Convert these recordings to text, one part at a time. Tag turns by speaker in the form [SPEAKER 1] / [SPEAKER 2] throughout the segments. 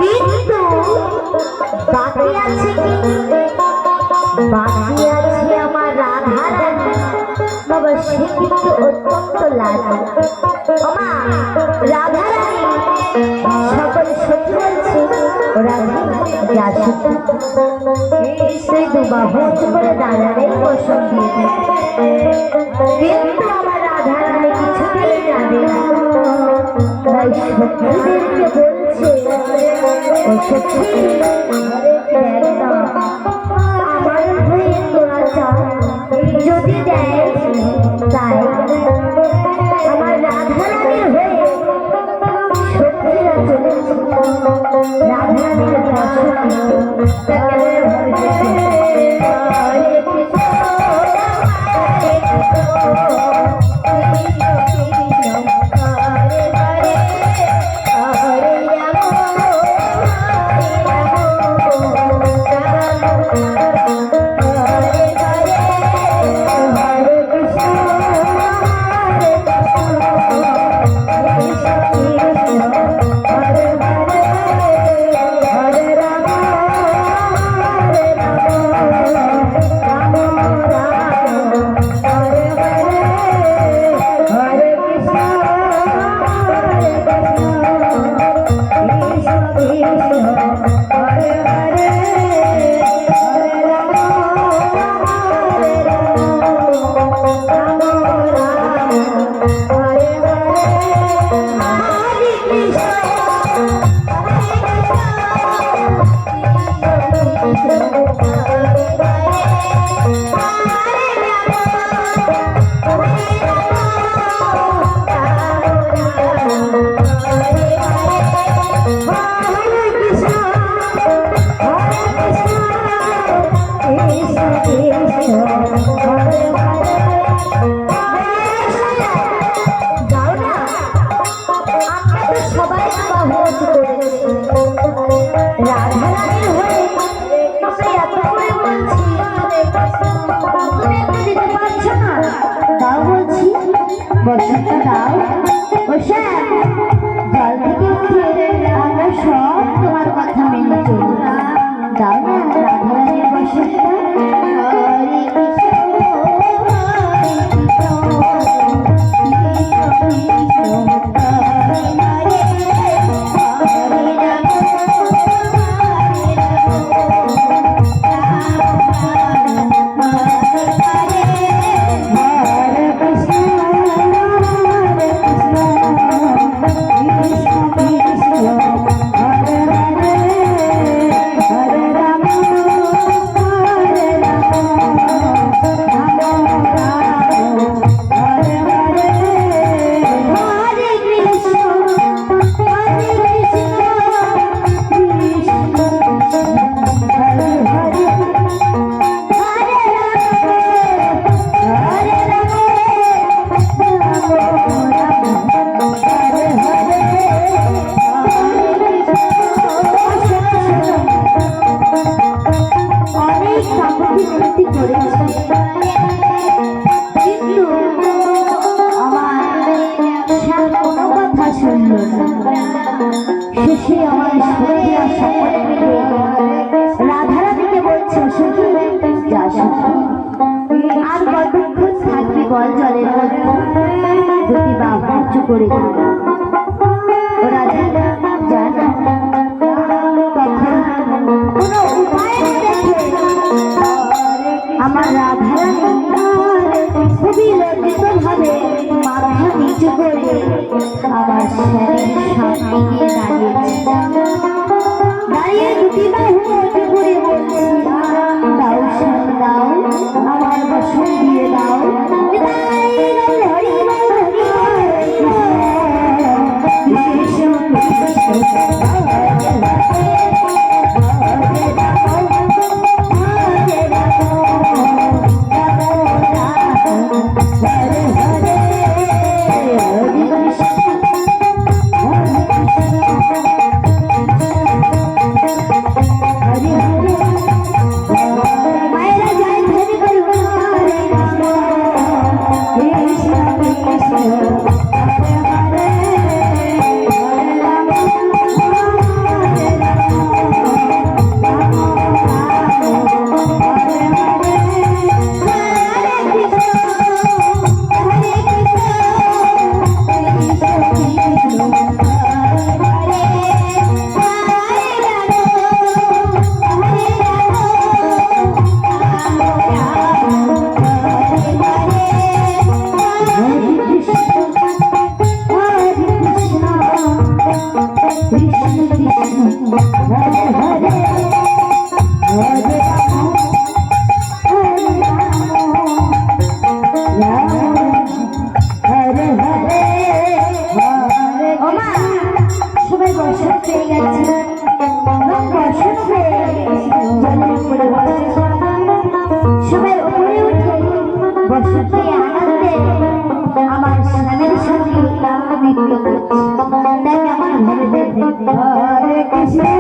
[SPEAKER 1] কিন্তু বাকি আছে আমার রাধা রানী বাবা, সে কিন্তু অত্যন্ত লাজুক। রাধা রানী সকল সত্যি বলছে সেই দুবাহু করে দাঁড়ালেই বসন দিয়ে দেয়, কিন্তু আমার রাধা রানী কিছুতেই জানে না। তাই সত্যিদেরকে বলছে, ও সত্যি আমার হয়ে তোরা চান যদি দেয় তাই আমার রাধা রানীর হয়ে সত্যিরা চলেছে। রাধা রানীর বর্ষাটা দাও, বর্ষা জল থেকে উঠে আমরা সব তোমার কথা মেনে চলব। দাও না রাধা রানীর বর্ষাটা। Hare অবশেষে আমার সখীরা সকলে মিলে রাধারানীকে বলছে, সখী যা সখী, আর কতক্ষণ থাকবি বল জলের মধ্যে, দুটি বাবা উঁচু করে দিল। ও রাধা জানা তখন কোনো উপায় দেখে আমার রাধারানী খুবই লজ্জিত ভাবে মাথা নিচু করে আমার স্বামীর সামনে গিয়ে দাঁড়িয়ে দুটি বাহু উঁচু করে বলছি, দাও স্বামী দাও, আমার বসন দিয়ে দাও। আমার স্বামীর সঙ্গে নৃত্য করছে, তাই আমার হরে কৃষ্ণ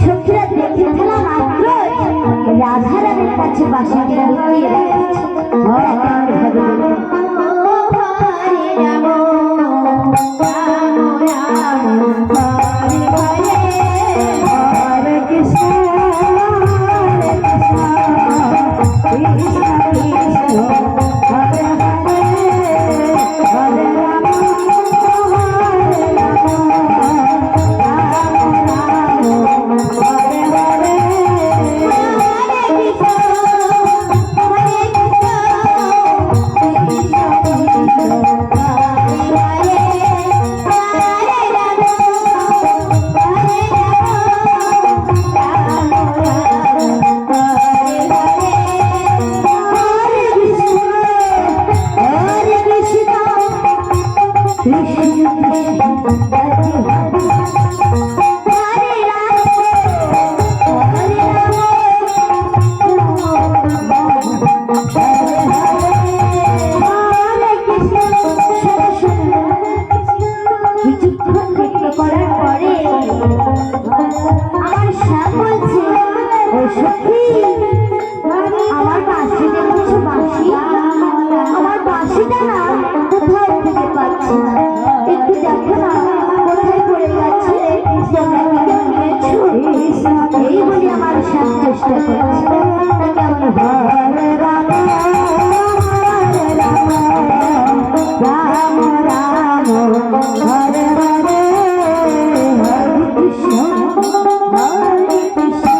[SPEAKER 1] সখীরা দেখে ফেলা মাত্র রাধারানীর কাছে বাসাকে লুকিয়ে রেখেছে। এই বলে আমার শান্ত চেষ্টা করছি তা কেমন হরে রাম হরে রাম রাম রাম হরে হরে হরে কৃষ্ণ হরে কৃষ্ণ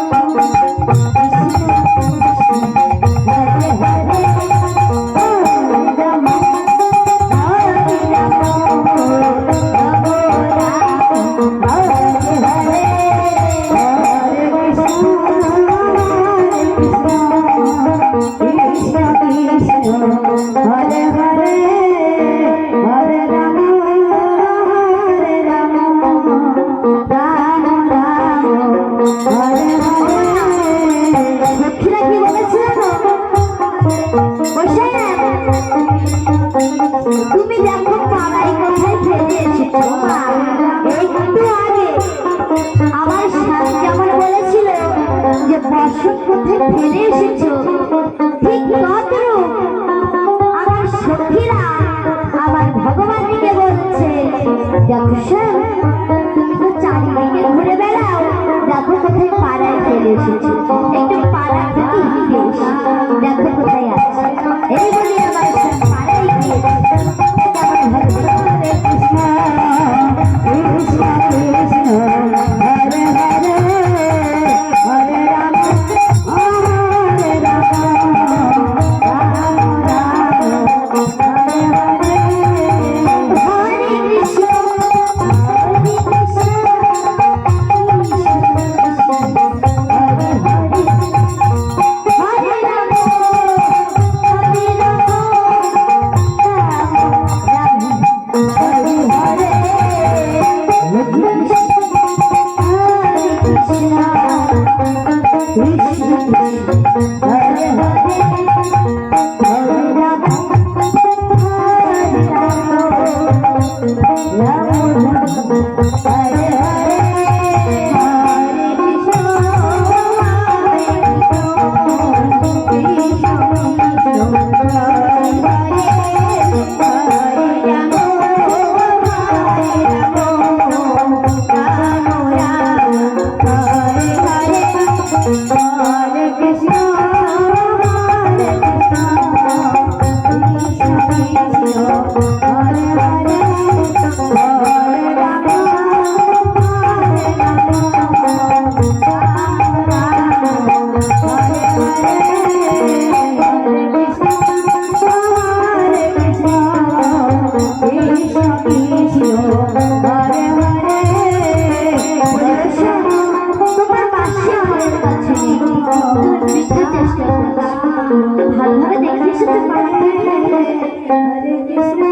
[SPEAKER 1] তুমি দেখো পাড়ায় কোথায় ফেলে এসেছো একটু আগে আমার স্বামী যেমন বলেছিল যে বসত কোথায় ফেলে এসেছো ঠিক তদ্রূপ আমার সখীরা আমার ভগবানকে বলছে দেখো স্যার তুমি তো চারিদিকে ঘুরে বেড়াও দেখো কোথায় পাড়ায় ফেলে এসেছো একটু পাড়া থেকে হিঁড়ে এসো দেখো কোথায় আছে এই বলি আমার স্বামী পাড়ায় গিয়েছে ভালোভাবে দেখে এসেছে হরে কৃষ্ণ